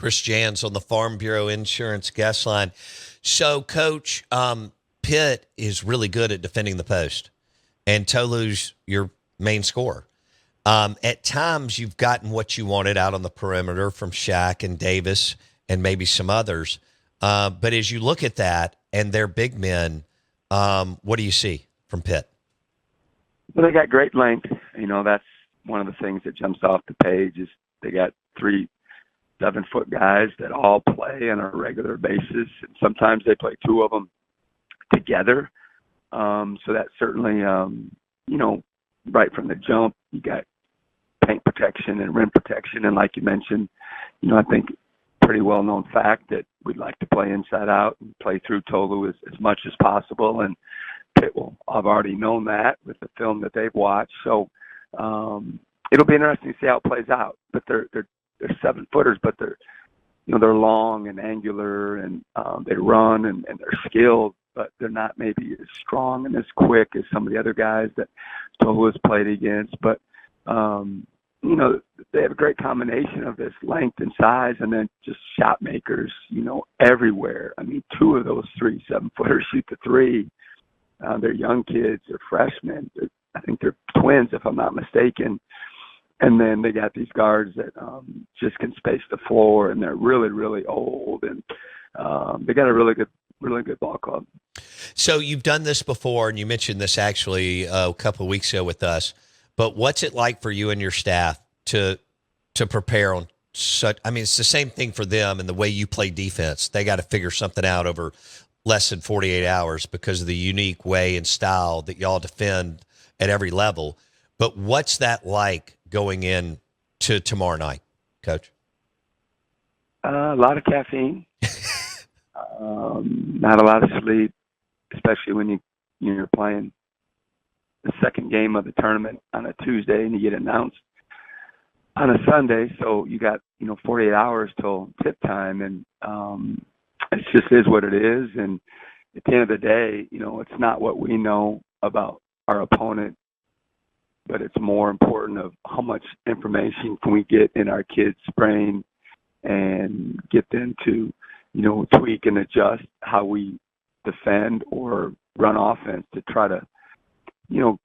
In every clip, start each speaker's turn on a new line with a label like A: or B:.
A: Chris Jans on the Farm Bureau Insurance guest line. So, Coach, Pitt is really good at defending the post, and Tolu's your main scorer. At times, you've gotten what you wanted out on the perimeter from Shaq and Davis and maybe some others. But as you look at that and their big men, what do you see from Pitt?
B: Well, they got great length. That's one of the things that jumps off the page is they got 3 7-foot guys that all play on a regular basis. And sometimes they play 2 of them together. So that's certainly, right from the jump, you got paint protection and rim protection. And like you mentioned, I think pretty well-known fact that we'd like to play inside out and play through Tolu as much as possible. And Pitt will have already known that with the film that they've watched. So it'll be interesting to see how it plays out. But they're 7-footers, but they're long and angular, and they run and they're skilled, but they're not maybe as strong and as quick as some of the other guys that Tolu has played against. But they have a great combination of this length and size, and then just shot makers, everywhere. I mean, 2 of those 3 7-footers shoot the 3. They're young kids. They're freshmen. I think they're twins, if I'm not mistaken. And then they got these guards that just can space the floor, and they're really, really old. And they got a really good ball club.
A: So you've done this before, and you mentioned this actually a couple of weeks ago with us. But what's it like for you and your staff to prepare on such? I mean, it's the same thing for them and the way you play defense. They got to figure something out over less than 48 hours because of the unique way and style that y'all defend at every level. But what's that like going in to tomorrow night, Coach?
B: A lot of caffeine, not a lot of sleep, especially when you're playing the second game of the tournament on a Tuesday and you get announced on a Sunday. So you got, 48 hours till tip time, and it just is what it is. And at the end of the day, it's not what we know about our opponent, but it's more important of how much information can we get in our kids' brain and get them to, tweak and adjust how we defend or run offense to try to,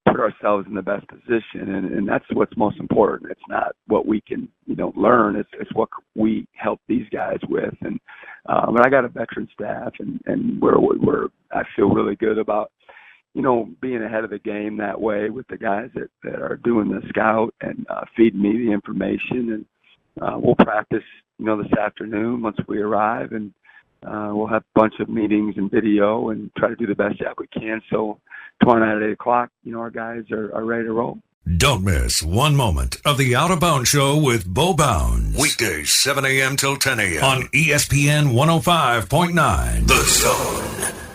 B: put ourselves in the best position. And that's what's most important. It's not what we can, learn. It's what we help these guys with. And but I got a veteran staff, and I feel really good about, being ahead of the game that way with the guys that are doing the scout and feeding me the information. And we'll practice, this afternoon once we arrive, and we'll have a bunch of meetings and video and try to do the best job we can. So tomorrow night at 8 o'clock, our guys are ready to roll.
C: Don't miss one moment of the Out of Bounds Show with Bo Bounds. Weekdays, 7 a.m. till 10 a.m. on ESPN 105.9. The Zone.